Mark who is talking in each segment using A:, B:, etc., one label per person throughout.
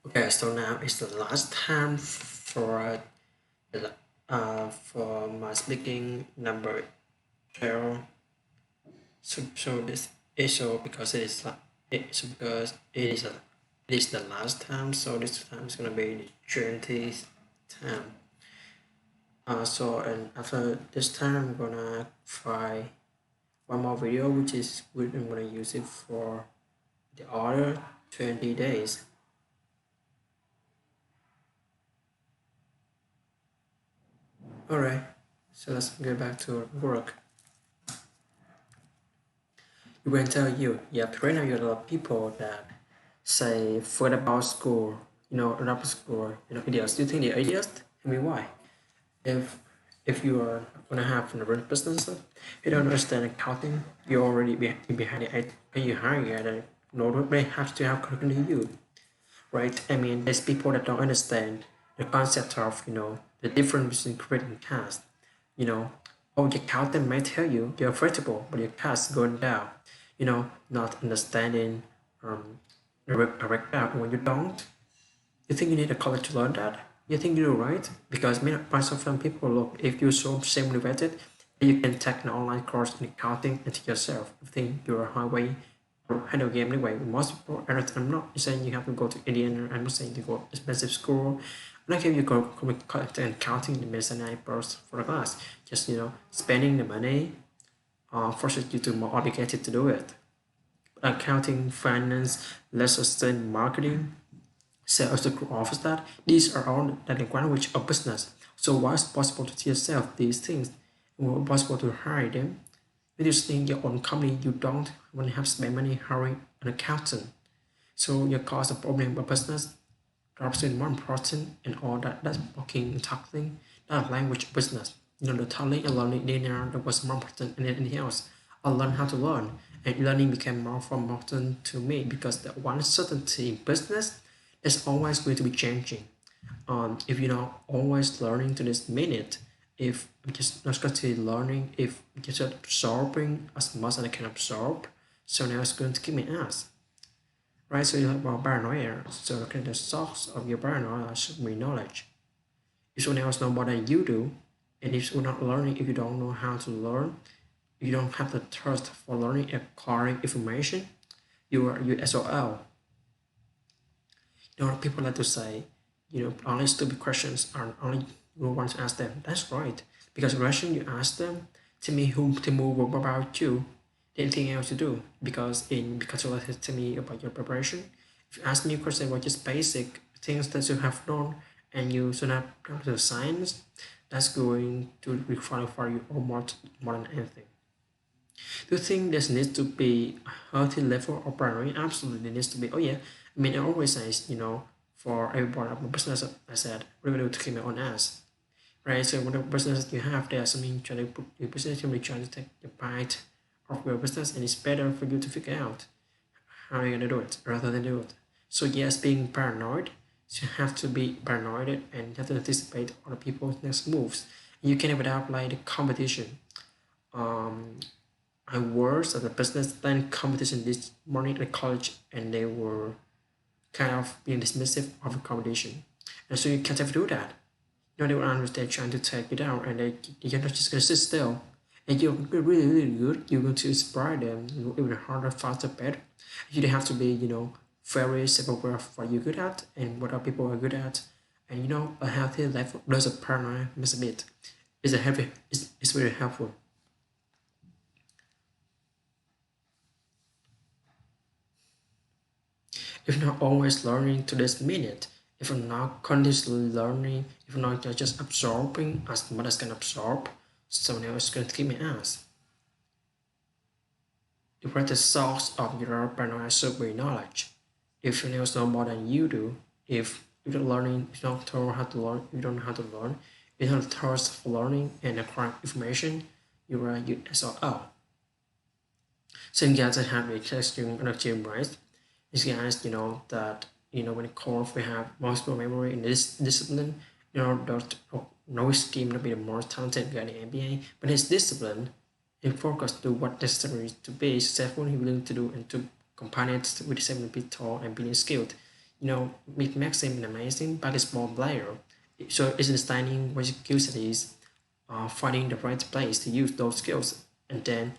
A: Okay, so now it's the last time for my speaking number 12. So this is so because it's because it is the last time. So this time is gonna be the 20th time. So and after this time, I'm gonna try one more video, which I'm gonna use it for the other 20 days. All right. So let's get back to work. You can tell yeah, right now you have a lot of people that say forget about school, about school, idiots. Do you think they're idiots? I mean, why? If if you are gonna have a run business, you don't understand accounting, you already behind it, and you hire a guy that nobody have to have curriculum you, right? I mean, there's people that don't understand the concept of the difference between credit and cash. You know, oh, your accountant might tell you you're profitable, but your cash is going down. Not understanding the breakdown when you don't. You think you need a college to learn that? You think you do right? Because most of them people look, if you're so same motivated, you can take an online course in accounting and teach yourself. I think you're a highway or handle game anyway. Most people, and I'm not saying you have to go to Indiana, I'm not saying to go expensive school. I'm not saying you go accounting the medicine first for the class. Just spending the money forces you to more obligated to do it. Accounting, finance, let's sustain marketing, sales to office that these are all the language of business. So why is possible to teach yourself these things? Why possible to hire them? When you think your own company, you don't want to have spend money hiring an accountant. So your cost of problem of business drops in 1% and all that. That's blocking and tackling. That language of business. The telling and learning linear that was more important than anything else. I learned how to learn, and learning became more important to me because the one certainty in business is always going to be changing. If you're not always learning to this minute, if I'm just not constantly learning, if I'm just absorbing as much as I can absorb, so now it's going to give me ass. Right, so you have about paranoia. So okay, the source of your paranoia should be knowledge. If someone else knows more than you do, and if you're not learning, if you don't know how to learn, you don't have the thirst for learning and acquiring information, you SOL. People like to say, only stupid questions are only you want to ask them. That's right. Because the question you ask them, tell me who to move about you, anything else to do. Because you like to tell me about your preparation. If you ask me a question about just basic things that you have known and you should not come to science, that's going to require for you or more than anything. Do you think there needs to be a healthy level of paranoia? Absolutely needs to be. Oh yeah, I mean I always say for every part of my business, I said revenue to keep my own ass, right? So whatever business you have, there's something trying to put your business to try to take the bite of your business, and it's better for you to figure out how you're gonna do it rather than do it. So yes, being paranoid, so you have to be paranoid and you have to anticipate other people's next moves. You can even apply the competition. Um, I was at a business plan competition this morning at college, and they were kind of being dismissive of the competition. And so you can't ever do that. They will understand trying to take you down, and you're not just gonna sit still. And you're really, really good. You're going to inspire them, even harder, faster, better. You don't have to be, very self-aware of what you're good at and what other people are good at. And a healthy life does a paranoia miss a bit. It's very helpful. If you're not always learning to this minute, if you're not continuously learning, if you're not just absorbing as much as can absorb, someone else is going to give me ass. The greatest source of your paranoia should be knowledge. If someone else know more than you do, if you're not learning, if you don't know how to learn, you don't know how to learn, you don't have the thirst for learning and acquiring information, you are you SOL. Same guys that have a testing on a gym, right? These guys, that when it comes, we have multiple memory in this discipline. That no scheme to be the most talented guy in the NBA, but his discipline, he focused to what necessary to be successful, he willing to do and to combine it with 7 feet tall and being skilled. it makes him an amazing basketball player. So it's understanding what skills it is, finding the right place to use those skills, and then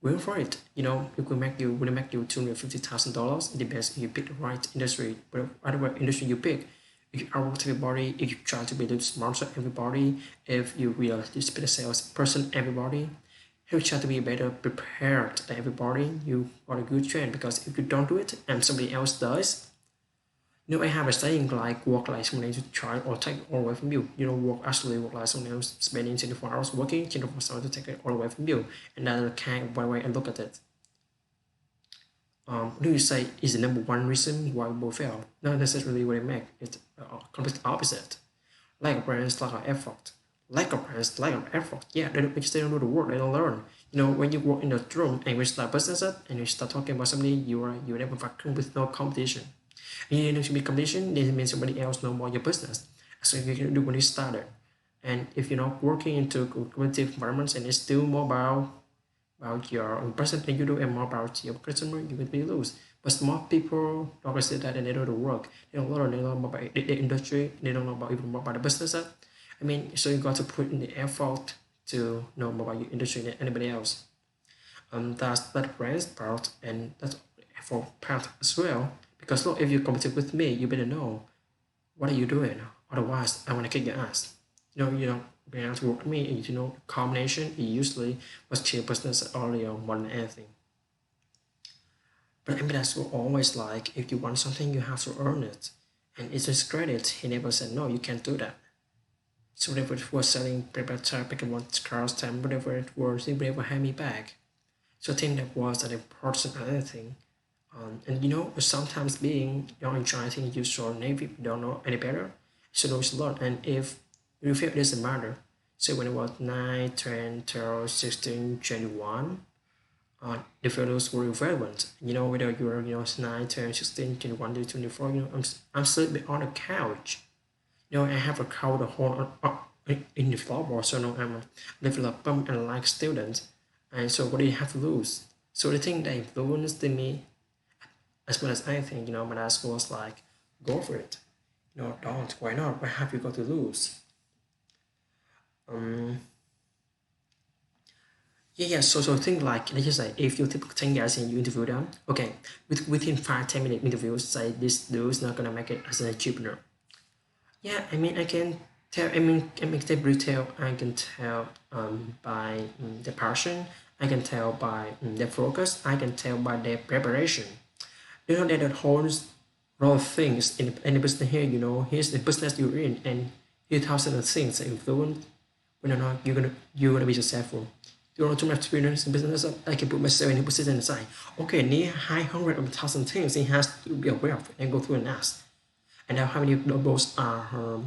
A: going for it. It will make you $250,000. It depends if you pick the right industry. But whatever industry you pick, if you outwork everybody, if you try to be the smarter everybody, if you will just be the salesperson everybody, if you try to be better prepared than everybody, you got a good trend. Because if you don't do it and somebody else does, I have a saying like work like someone else to try or take it all away from you. Work like someone else spending 24 hours working, 24 hours to take it all away from you. And that's kind of one way I look at it. Do you say is the number one reason why people fail? Not necessarily what they make. It's complete opposite. Lack of brands, lack of effort. Lack of brands, lack of effort. Yeah, because they don't do the work, they don't learn. When you work in the room and you start business it and you start talking about something, you're never vacuum with no competition. And you need to be competition, this means somebody else know more your business. So if you can do when you started. And if you're not working into competitive environments and it's still more about your own person than you do and more about your customer, you will be lose. But smart people don't say that and they don't do the work. They don't learn, they don't know about the industry, they don't know about even more about the business. So you got to put in the effort to know more about your industry than anybody else. That's that brand's part and that's effort part as well. Because look, if you compete with me, you better know what are you doing. Otherwise, I want to kick your ass. Being able to work with me, combination, it usually was cheap business earlier more than anything. But that's always like, if you want something, you have to earn it. And it's his credit, he never said, no, you can't do that. So whatever it was selling paper tag, pick one cars, time, whatever it was, he never had me back. So I think that was an important other thing. And sometimes being young and trying to use your navy, don't know any better. So there's a lot. And if you feel it doesn't matter, so when it was 9, 10, 12, 16, 21, the photos were irrelevant. Whether you're 9, 10, 16, 21, 24, I'm sleeping on a couch. I have a crowd of whole in the floorboard, so I'm a developer and like student. And so what do you have to lose? So the thing that influenced me as well as anything, my dad was like, go for it. Don't. Why not? What have you got to lose? Um, yeah. So think like, let's just say if you take 10 guys and you interview them, okay, within 5-10 minute interviews, say this dude's not gonna make it as an entrepreneur. Yeah, I can tell. I mean, the retail. I can tell by the passion. I can tell by their focus. I can tell by their preparation. That holds a lot of things in the business here. Here's the business you're in, and here thousands of things that influence whether or not you're gonna be successful. You don't know too much experience in business. I can put myself in a position and say, okay, near high hundred of thousand things he has to be aware of and go through and ask. And now how many of those are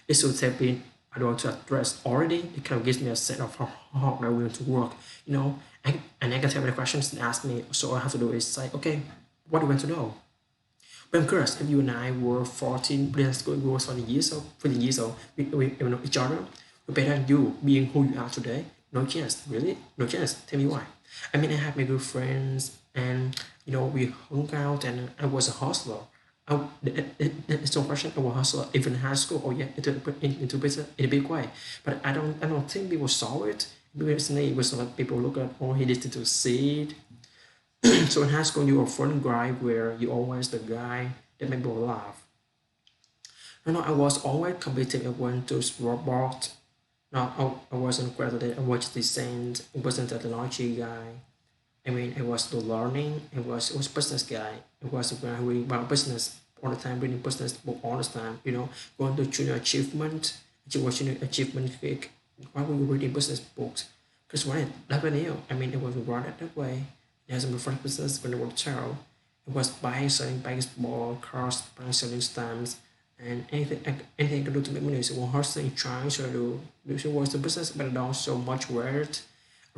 A: issues have been I don't want to address already. It kind of gives me a sense of how hard I'm willing to work, and I can tell me the questions and ask me. So all I have to do is say, okay, what do you want to know? But I'm curious, if you and I were 14, let's go, we were 14 years old, 15 years old, we know each other, we better than you being who you are today. No chance, really? No chance. Tell me why. I have my good friends, and we hung out, and I was a hustler. It's no question I was a hustler even in high school. Oh yeah, into business in a big way. But I don't think people saw it. Because it was like people look at, oh, he did to succeed. So in high school, you were front guy where you always the guy that make people laugh. No, I was always competing. I went to robot. No, I wasn't graduated. I was design. I wasn't a technology guy. I was the learning. I was business guy. I was the guy who reading about business all the time, reading business book all the time. Going to junior achievement. I was junior achievement week. Why were you reading business books? Because when that was new. It was brought it that way. It has my first business when I was a child. It was buying, selling baseball cards, buying, selling stamps, and anything I could do to make money. So I was hustling, trying to do. This was the business, but I don't so much worth.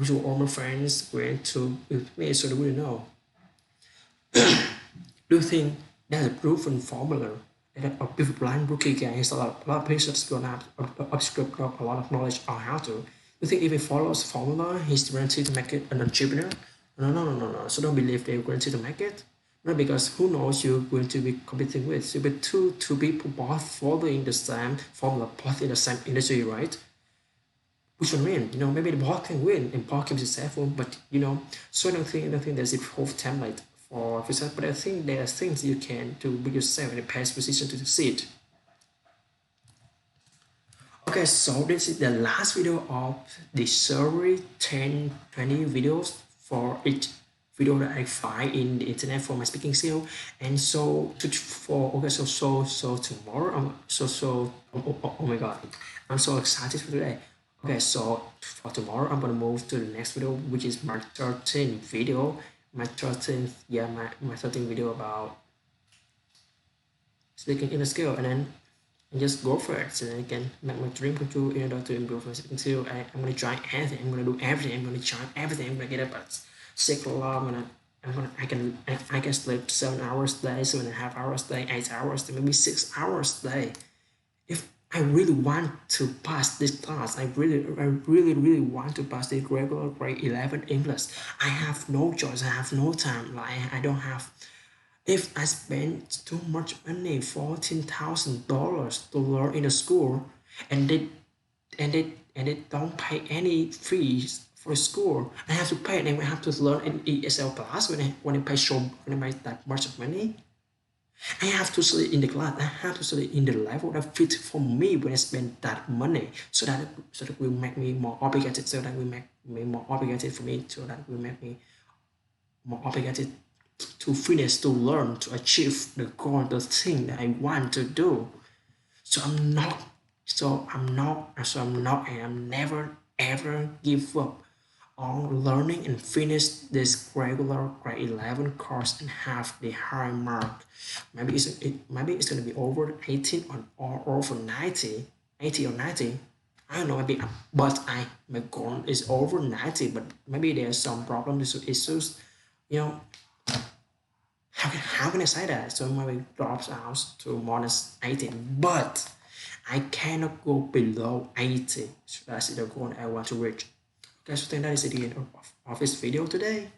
A: So all my friends went to with me, so they wouldn't know. Do you think that's a proven formula? That if a blind rookie guy has a lot of patience, going to have upscript a lot of knowledge on how to. Do you think if he follows formula, he's guaranteed to make it an entrepreneur? No, no, no, no, no. So don't believe they're guaranteed to make it. Not because who knows you're going to be competing with. So, but two people both following the same formula, both in the same industry, right? Which one win? Maybe the ball can win and ball can be successful, but so I don't think there's a whole template for success. But I think there are things you can to put yourself in the best position to succeed. Okay, so this is the last video of the survey 10, 20 videos for each video that I find in the internet for my speaking skill. And so so tomorrow oh my god, I'm so excited for today. Okay, so for tomorrow I'm gonna move to the next video, which is my 13th video. My 13th video about speaking in a skill, and just go for it so that I can make my dream come true in order to improve my speaking skill. I'm gonna try everything. I'm gonna do everything. I'm gonna try everything. I'm gonna get up at 6 o'clock. I can sleep 7 hours a day, 7.5 hours a day, 8 hours, maybe 6 hours a day. If I really want to pass this class, I really want to pass the regular grade 11 English. I have no choice. I have no time. Like I don't have. If I spend too much money, $14,000 to learn in the school, and they don't pay any fees for school, I have to pay, and I have to learn in ESL class when I pay that much of money. I have to study in the class. I have to study in the level that fits for me when I spend that money, so that will make me more obligated. So that will make me more obligated for me. So that will make me more obligated to finish, to learn, to achieve the goal, the thing that I want to do. So I'm not, and I'm never ever give up on learning and finish this regular grade 11 course and have the high mark. Maybe it's gonna be over 18 or over 90, 80 or 90. I don't know, but my goal is over 90, but maybe there's some problems, issues, you know, how can I say that? So maybe drops out to minus 18, but I cannot go below 80. So that's the goal I want to reach. Okay, so I think that is the end of this video today.